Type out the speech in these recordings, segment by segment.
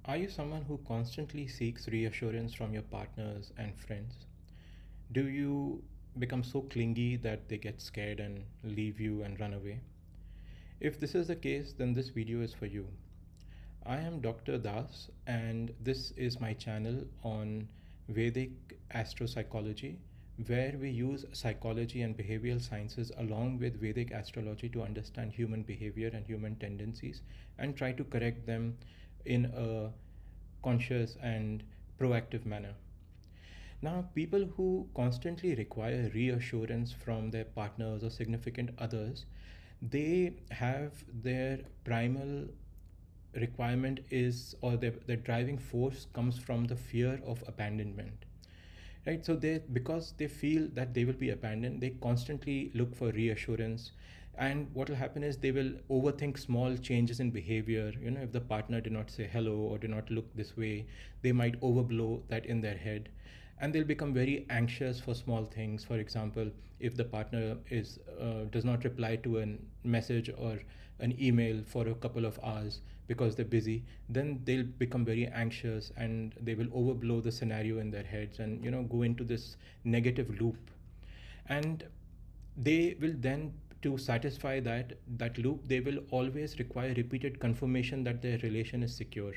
Are you someone who constantly seeks reassurance from your partners and friends? Do you become so clingy that they get scared and leave you and run away? If this is the case, then this video is for you. I am Dr. Das, and this is my channel on Vedic AstroPsychology, where we use psychology and behavioral sciences along with Vedic astrology to understand human behavior and human tendencies and try to correct them in a conscious and proactive manner. Now, people who constantly require reassurance from their partners or significant others, they have their primal requirement is, or their driving force comes from the fear of abandonment, right? So they, because they feel that they will be abandoned, they constantly look for reassurance. And what will happen is they will overthink small changes in behavior. If the partner did not say hello or did not look this way, they might overblow that in their head, and they'll become very anxious for small things. For example, if the partner is does not reply to a message or an email for a couple of hours because they're busy, then they'll become very anxious and they will overblow the scenario in their heads and go into this negative loop. And they will then, to satisfy that loop, they will always require repeated confirmation that their relation is secure.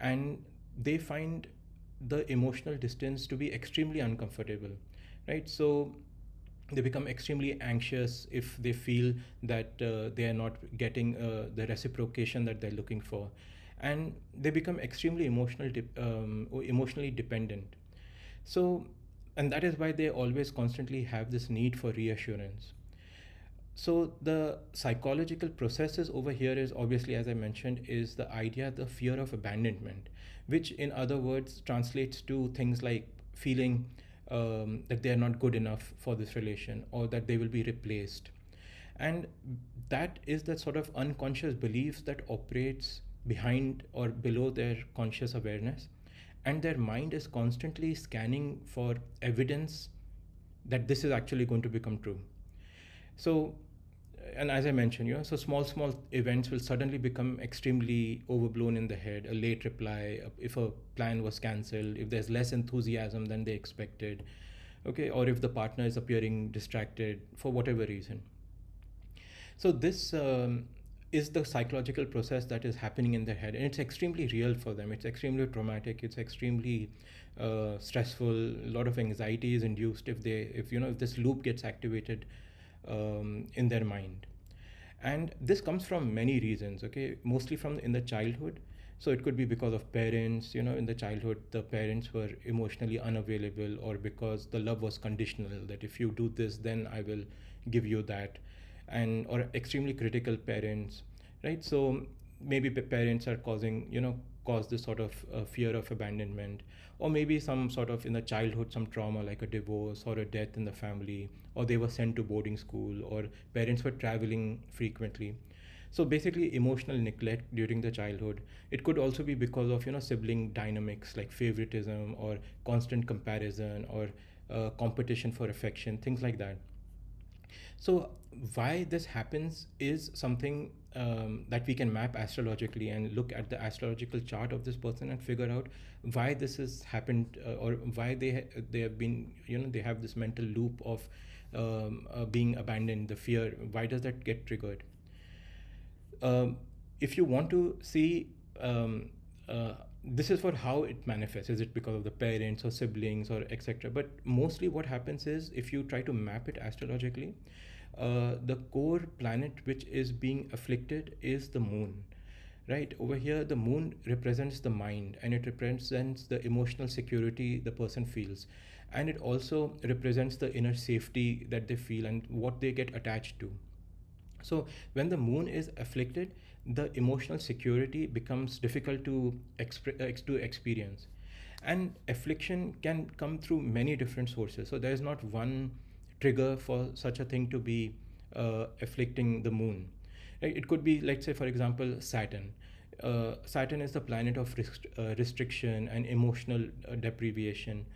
And they find the emotional distance to be extremely uncomfortable, right? So they become extremely anxious if they feel that they are not getting the reciprocation that they're looking for, and they become extremely emotionally dependent. So, and that is why they always constantly have this need for reassurance. So the psychological processes over here is, obviously, as I mentioned, is the idea, the fear of abandonment, which in other words translates to things like feeling that they are not good enough for this relation, or that they will be replaced. And that is the sort of unconscious beliefs that operates behind or below their conscious awareness, and their mind is constantly scanning for evidence that this is actually going to become true. So, and as I mentioned, so small events will suddenly become extremely overblown in the head. A late reply, if a plan was cancelled, if there's less enthusiasm than they expected, okay, or if the partner is appearing distracted for whatever reason. So this is the psychological process that is happening in their head, and it's extremely real for them. It's extremely traumatic. It's extremely stressful. A lot of anxiety is induced if this loop gets activated in their mind. And this comes from many reasons, okay, mostly from in the childhood. So it could be because of parents. In the childhood the parents were emotionally unavailable, or because the love was conditional, that if you do this then I will give you that. And or extremely critical parents, right? So maybe parents are cause this sort of fear of abandonment, or maybe some sort of, in the childhood, some trauma like a divorce or a death in the family, or they were sent to boarding school, or parents were traveling frequently. So basically emotional neglect during the childhood. It could also be because of sibling dynamics like favoritism or constant comparison, or competition for affection, things like that. So why this happens is something that we can map astrologically and look at the astrological chart of this person and figure out why this has happened, or why they have been, they have this mental loop of being abandoned, the fear. Why does that get triggered? If you want to see, this is for how it manifests. Is it because of the parents or siblings or etc.? But mostly what happens is, if you try to map it astrologically, the core planet which is being afflicted is the moon. Right over here, the moon represents the mind, and it represents the emotional security the person feels, and it also represents the inner safety that they feel and what they get attached to. So when the moon is afflicted, the emotional security becomes difficult to experience. And affliction can come through many different sources. So there is not one trigger for such a thing to be afflicting the moon. It could be, let's say, for example, Saturn. Saturn is the planet of restriction and emotional deprivation.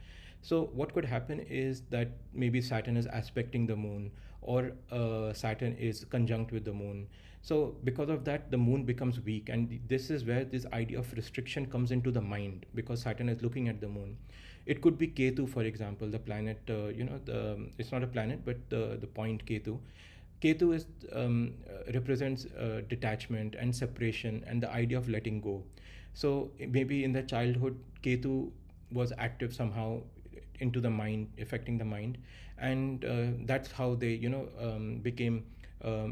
So what could happen is that maybe Saturn is aspecting the moon, or Saturn is conjunct with the moon. So because of that, the moon becomes weak, and this is where this idea of restriction comes into the mind, because Saturn is looking at the moon. It could be Ketu, for example, the planet. It's not a planet, but the point Ketu. Ketu is represents detachment and separation and the idea of letting go. So maybe in the childhood, Ketu was active somehow into the mind, affecting the mind, and that's how they became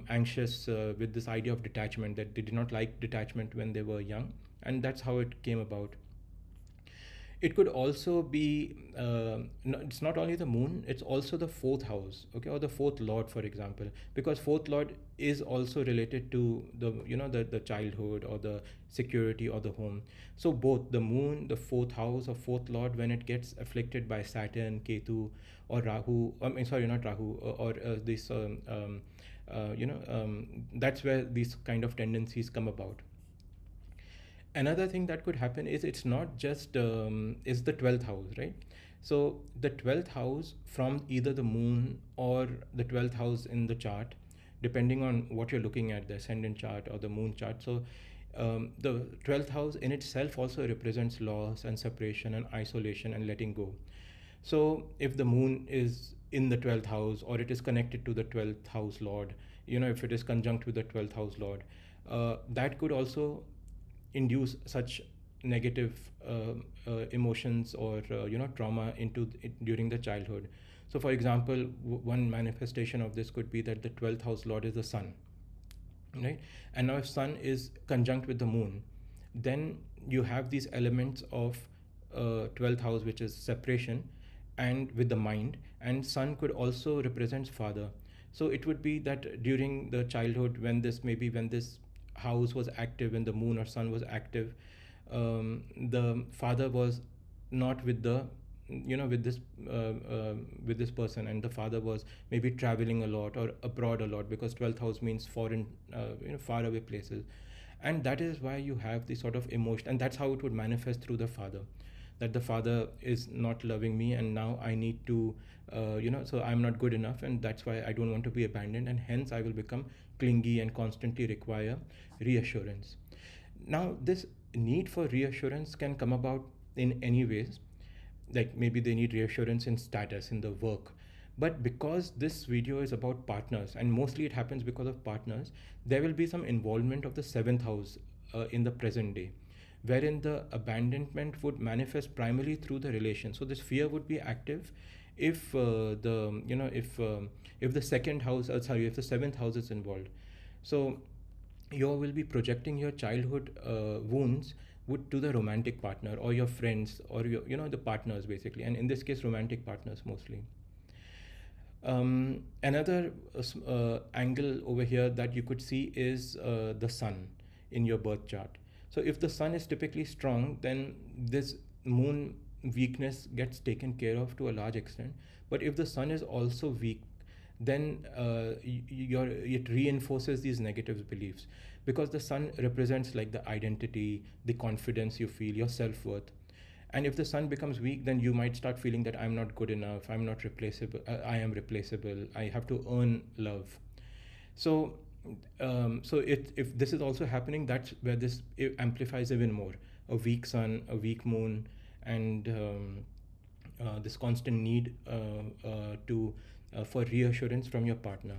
anxious with this idea of detachment, that they did not like detachment when they were young, and that's how it came about. It could also be no, it's not only the moon, it's also the fourth house, okay, or the fourth lord, for example, because fourth lord is also related to the childhood or the security or the home. So both the moon, the fourth house or fourth lord, when it gets afflicted by Saturn, Ketu, or Rahu, I mean, sorry, not Rahu, or this that's where these kind of tendencies come about. Another thing that could happen is it's not just is the 12th house, right? So the 12th house from either the moon or the 12th house in the chart, depending on what you're looking at, the ascendant chart or the moon chart. So the 12th house in itself also represents loss and separation and isolation and letting go. So if the moon is in the 12th house, or it is connected to the 12th house lord, if it is conjunct with the 12th house lord, that could also induce such negative emotions or trauma into it during the childhood. So for example, one manifestation of this could be that the 12th house lord is the sun, right? And now if sun is conjunct with the moon, then you have these elements of 12th house, which is separation, and with the mind, and sun could also represents father. So it would be that during the childhood, when this house was active, when the moon or sun was active, the father was not with the with this person, and the father was maybe traveling a lot or abroad a lot, because 12th house means foreign, far away places. And that is why you have this sort of emotion, and that's how it would manifest through the father, that the father is not loving me, and now I need to so I'm not good enough, and that's why I don't want to be abandoned, and hence I will become clingy and constantly require reassurance. Now this need for reassurance can come about in any ways, like maybe they need reassurance in status in the work. But because this video is about partners, and mostly it happens because of partners, there will be some involvement of the seventh house in the present day, wherein the abandonment would manifest primarily through the relation. So this fear would be active if the you know if the second house, sorry, if the seventh house is involved. So you will be projecting your childhood wounds to the romantic partner or your friends or your the partners basically, and in this case romantic partners mostly. Another angle over here that you could see is the sun in your birth chart. So if the sun is typically strong, then this moon weakness gets taken care of to a large extent. But if the sun is also weak, then it reinforces these negative beliefs, because the sun represents like the identity, the confidence you feel, your self-worth. And if the sun becomes weak, then you might start feeling that I'm not good enough, I'm not replaceable, I am replaceable, I have to earn love. So if this is also happening, that's where this amplifies even more. A weak sun, a weak moon, and this constant need to for reassurance from your partner.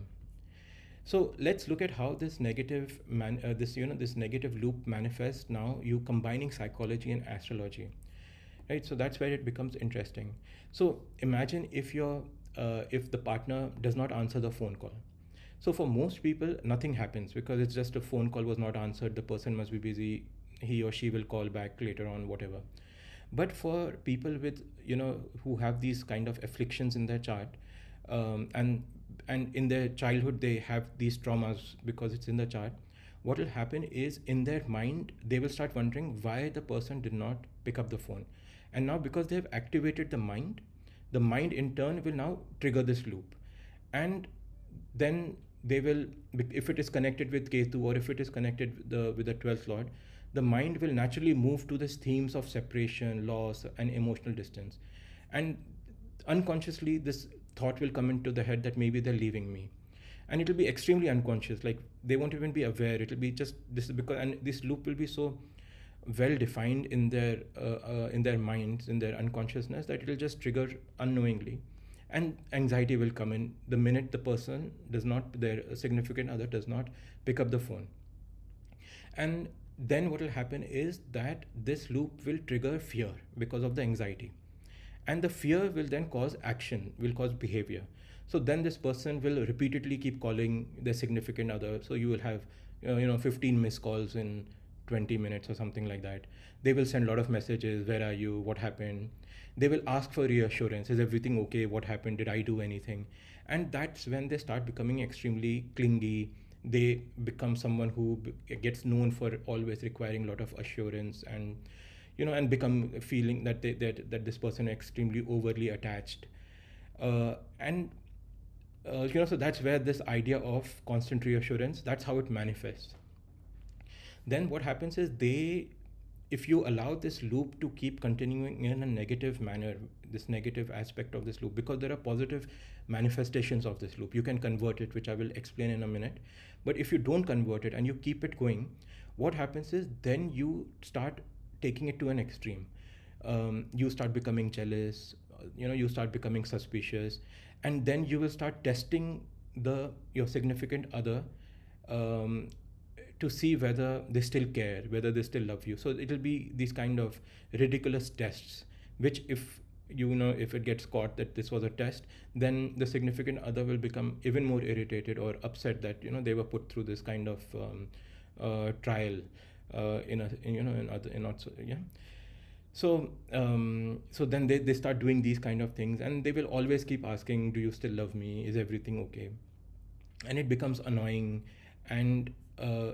So let's look at how this this negative loop manifests now. You combining psychology and astrology, right? So that's where it becomes interesting. So imagine if the partner does not answer the phone call. So for most people, nothing happens because it's just a phone call was not answered. The person must be busy. He or she will call back later on, whatever. But for people with who have these kind of afflictions in their chart, and in their childhood they have these traumas because it's in the chart, what will happen is in their mind they will start wondering why the person did not pick up the phone. And now because they have activated the mind in turn will now trigger this loop. And then they will, if it is connected with Ketu, or if it is connected with the 12th lord, the mind will naturally move to these themes of separation, loss, and emotional distance. And unconsciously this thought will come into the head that maybe they're leaving me. and it'll be extremely unconscious, like they won't even be aware. It'll be just this is because, and this loop will be so well defined in their minds, in their unconsciousness, that it'll just trigger unknowingly, and anxiety will come in the minute the person does not, their significant other does not pick up the phone. And then what will happen is that this loop will trigger fear because of the anxiety, and the fear will then cause action, will cause behavior. So then this person will repeatedly keep calling their significant other. So you will have 15 missed calls in 20 minutes or something like that. They will send a lot of messages: where are you, what happened? They will ask for reassurance: is everything okay, what happened, did I do anything? And that's when they start becoming extremely clingy. They become someone who gets known for always requiring a lot of assurance, and and become feeling that that this person is extremely overly attached. And so that's where this idea of constant reassurance, that's how it manifests. Then what happens is, if you allow this loop to keep continuing in a negative manner, this negative aspect of this loop, because there are positive manifestations of this loop, you can convert it, which I will explain in a minute. But if you don't convert it and you keep it going, what happens is then you start taking it to an extreme. You start becoming jealous, you start becoming suspicious, and then you will start testing your significant other, um, to see whether they still care, whether they still love you. So it'll be these kind of ridiculous tests, which if it gets caught that this was a test, then the significant other will become even more irritated or upset that they were put through this kind of trial, in other, yeah. So then they start doing these kind of things, and they will always keep asking, do you still love me, is everything okay? And it becomes annoying, and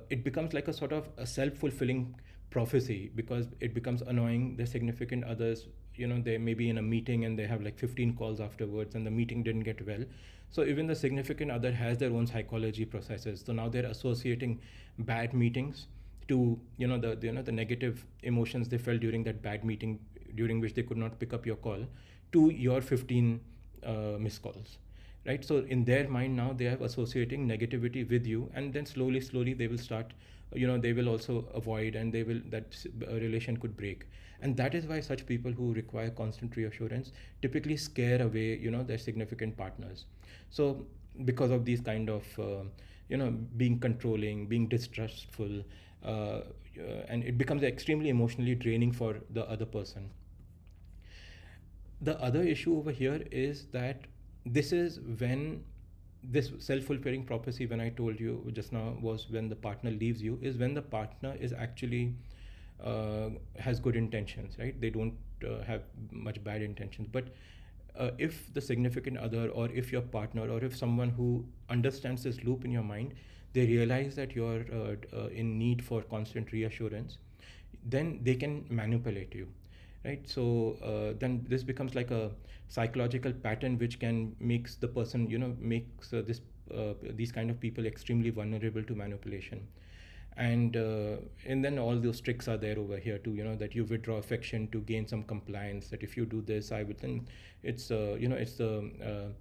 it becomes like a sort of a self-fulfilling prophecy, because it becomes annoying. The significant others, they may be in a meeting and they have like 15 calls afterwards, and the meeting didn't get well. So even the significant other has their own psychology processes, so now they're associating bad meetings to the negative emotions they felt during that bad meeting, during which they could not pick up your call, to your 15 missed calls, right? So in their mind now, they are associating negativity with you, and then slowly they will start, they will also avoid, and they will, that relation could break. And that is why such people who require constant reassurance typically scare away their significant partners. So because of these kind of being controlling, being distrustful, and it becomes extremely emotionally draining for the other person. The other issue over here is that this is when this self-fulfilling prophecy, when I told you just now, was when the partner leaves you, is when the partner is actually has good intentions, right? They don't have much bad intentions. But if the significant other, or if your partner, or if someone who understands this loop in your mind, they realize that you're in need for constant reassurance, then they can manipulate you, right? So then this becomes like a psychological pattern, which can makes the person, makes these kind of people extremely vulnerable to manipulation. And then all those tricks are there over here too, that you withdraw affection to gain some compliance, that if you do this, I would then, it's it's the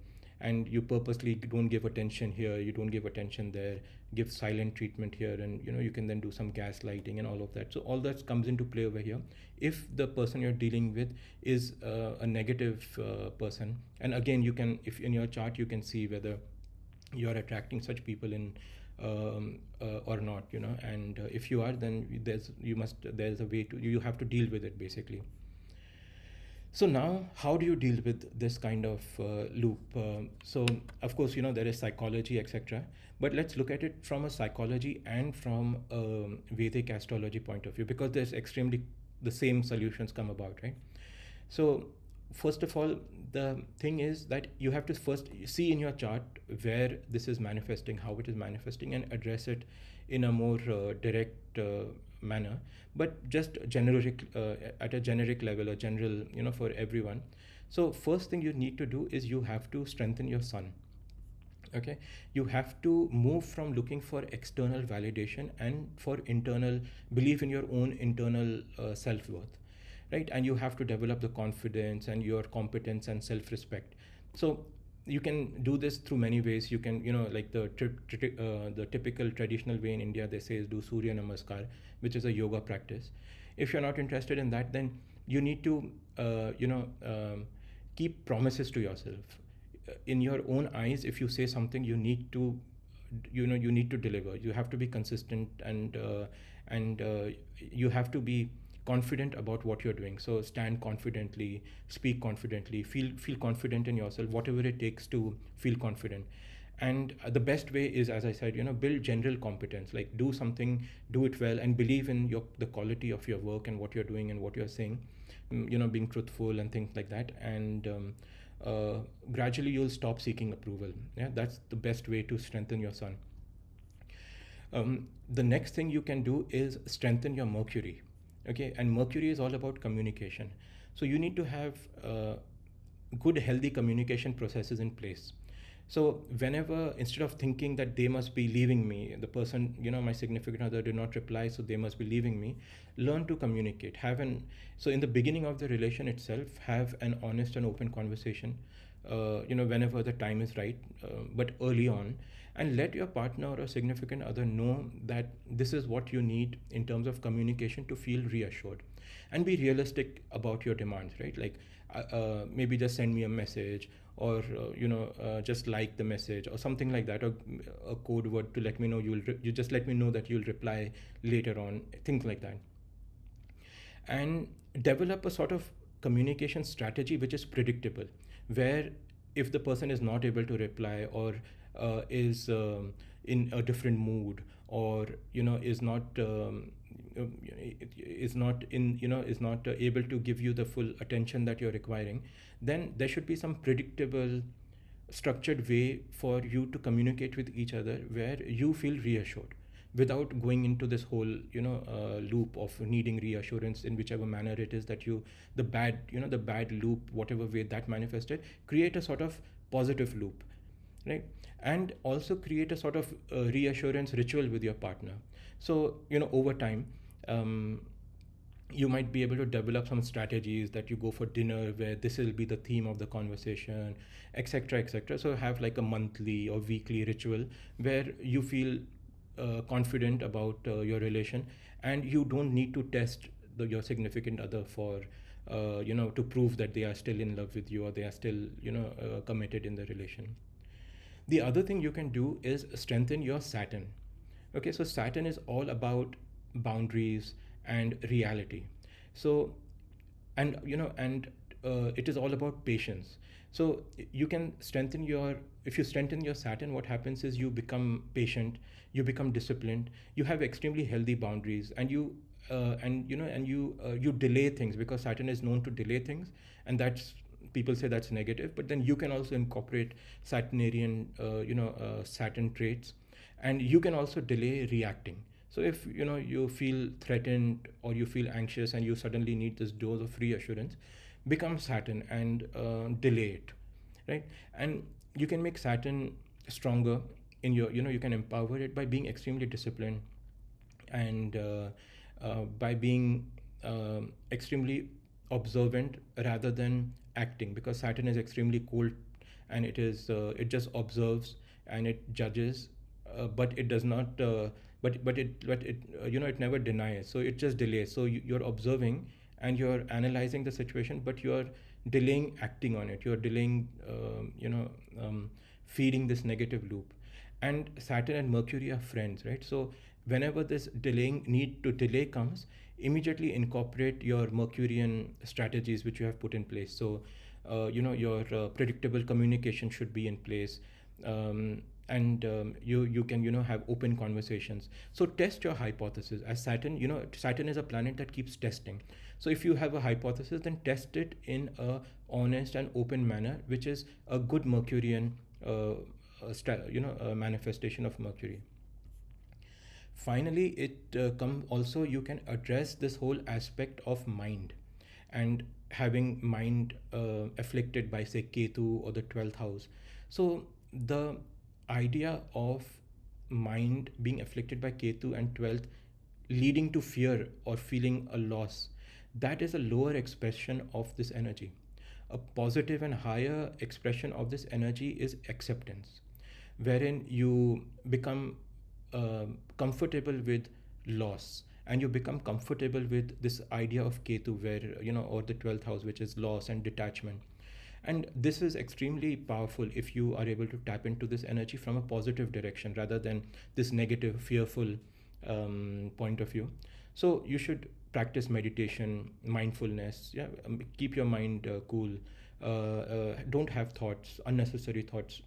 and you purposely don't give attention here, you don't give attention there, give silent treatment here, and you can then do some gaslighting and all of that. So all that comes into play over here if the person you're dealing with is a negative person. And again, you can, if in your chart, you can see whether you're attracting such people in or not, and if you are, then there's a way to, you have to deal with it basically. So now, how do you deal with this kind of loop? So of course, there is psychology, etc. But let's look at it from a psychology and from a Vedic astrology point of view, because there's extremely the same solutions come about, right? So first of all, the thing is that you have to first see in your chart where this is manifesting, how it is manifesting, and address it in a more direct manner, but just generic, at a generic level, a general, for everyone. So first thing you need to do is you have to strengthen your sun. Okay, you have to move from looking for external validation and for internal belief in your own internal self-worth, right? And you have to develop the confidence and your competence and self-respect. So you can do this through many ways. You can, like the typical traditional way in India, they say is do Surya Namaskar, which is a yoga practice. If you're not interested in that, then you need to keep promises to yourself. In your own eyes, if you say something, you need to, you need to deliver. You have to be consistent, and you have to be confident about what you're doing. So stand confidently, speak confidently, feel confident in yourself, whatever it takes to feel confident. And the best way is, as I said, build general competence. Like, do something, do it well, and believe in the quality of your work and what you're doing and what you're saying. Being truthful and things like that. And gradually you'll stop seeking approval. Yeah, that's the best way to strengthen your sun. The next thing you can do is strengthen your Mercury. Okay, and Mercury is all about communication. So you need to have good, healthy communication processes in place. So whenever, instead of thinking that they must be leaving me, the person, my significant other did not reply, so they must be leaving me, learn to communicate. So in the beginning of the relation itself, have an honest and open conversation, whenever the time is right, but early on, and let your partner or a significant other know that this is what you need in terms of communication to feel reassured. And be realistic about your demands, right? Like, maybe just send me a message, or just like the message or something like that, or a code word to let me know you just let me know that you'll reply later on, things like that. And develop a sort of communication strategy which is predictable, where if the person is not able to reply, or is in a different mood, or uh, is not in is not able to give you the full attention that you're requiring, then there should be some predictable, structured way for you to communicate with each other, where you feel reassured without going into this whole loop of needing reassurance in whichever manner it is that you the bad loop, whatever way that manifested. Create a sort of positive loop, right? And also create a sort of reassurance ritual with your partner. So over time, um, you might be able to develop some strategies that you go for dinner where this will be the theme of the conversation, etc., etc. So have like a monthly or weekly ritual where you feel confident about your relation, and you don't need to test your significant other for to prove that they are still in love with you, or they are still committed in the relation. The other thing you can do is strengthen your Saturn. Okay, so Saturn is all about boundaries and reality. So, and it is all about patience. So you can strengthen your if you strengthen your Saturn, what happens is you become patient, you become disciplined, you have extremely healthy boundaries, and you delay things, because Saturn is known to delay things, and that's, people say that's negative, but then you can also incorporate Saturnarian Saturn traits, and you can also delay reacting. So if you feel threatened, or you feel anxious, and you suddenly need this dose of reassurance, become Saturn and delay it, right? And you can make Saturn stronger in your you can empower it by being extremely disciplined, and by being extremely observant rather than acting, because Saturn is extremely cold, and it just observes and it judges, but it does not but it it never denies, so it just delays. So you're observing and you're analyzing the situation, but you're delaying acting on it, you're delaying feeding this negative loop. And Saturn and Mercury are friends, right? So whenever this delaying need to delay comes, immediately incorporate your Mercurian strategies which you have put in place. So your predictable communication should be in place, and you can have open conversations. So test your hypothesis, as Saturn, Saturn is a planet that keeps testing. So if you have a hypothesis, then test it in a honest and open manner, which is a good Mercurian manifestation of Mercury. Finally, it come also, you can address this whole aspect of mind, and having mind afflicted by, say, Ketu or the 12th house. So the idea of mind being afflicted by Ketu and 12th, leading to fear or feeling a loss, that is a lower expression of this energy. A positive and higher expression of this energy is acceptance, wherein you become comfortable with loss, and you become comfortable with this idea of Ketu, where, or the 12th house, which is loss and detachment. And this is extremely powerful if you are able to tap into this energy from a positive direction rather than this negative, fearful point of view. So you should practice meditation, mindfulness. Yeah, keep your mind cool. Don't have thoughts, unnecessary thoughts,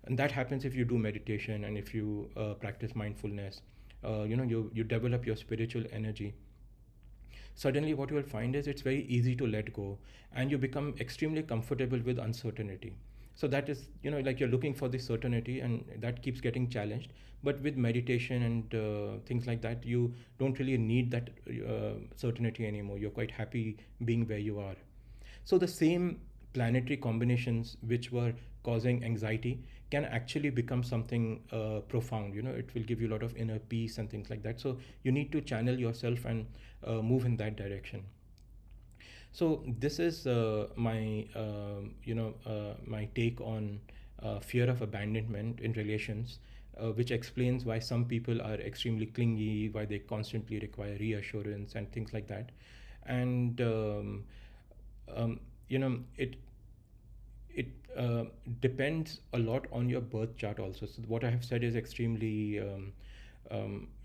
and that happens if you do meditation and if you practice mindfulness. You develop your spiritual energy. Suddenly what you will find is it's very easy to let go, and you become extremely comfortable with uncertainty. So that is, like you're looking for this certainty, and that keeps getting challenged. But with meditation and things like that, you don't really need that certainty anymore. You're quite happy being where you are. So the same planetary combinations which were causing anxiety can actually become something profound. It will give you a lot of inner peace and things like that. So you need to channel yourself and move in that direction. So this is my take on fear of abandonment in relations, which explains why some people are extremely clingy, why they constantly require reassurance and things like that. And um, it depends a lot on your birth chart also. So what I have said is extremely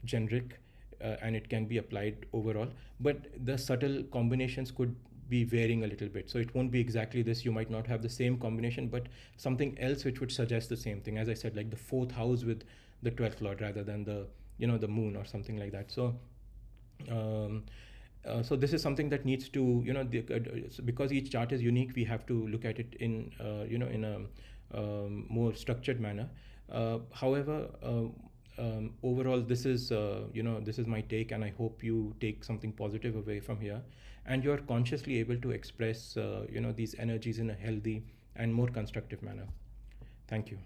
generic, and it can be applied overall, but the subtle combinations could be varying a little bit. So it won't be exactly this. You might not have the same combination, but something else which would suggest the same thing. As I said, like the fourth house with the 12th lord rather than the moon or something like that. So um, so this is something that needs to, because each chart is unique, we have to look at it in in a more structured manner. However, overall, this is my take, and I hope you take something positive away from here, and you are consciously able to express these energies in a healthy and more constructive manner. Thank you.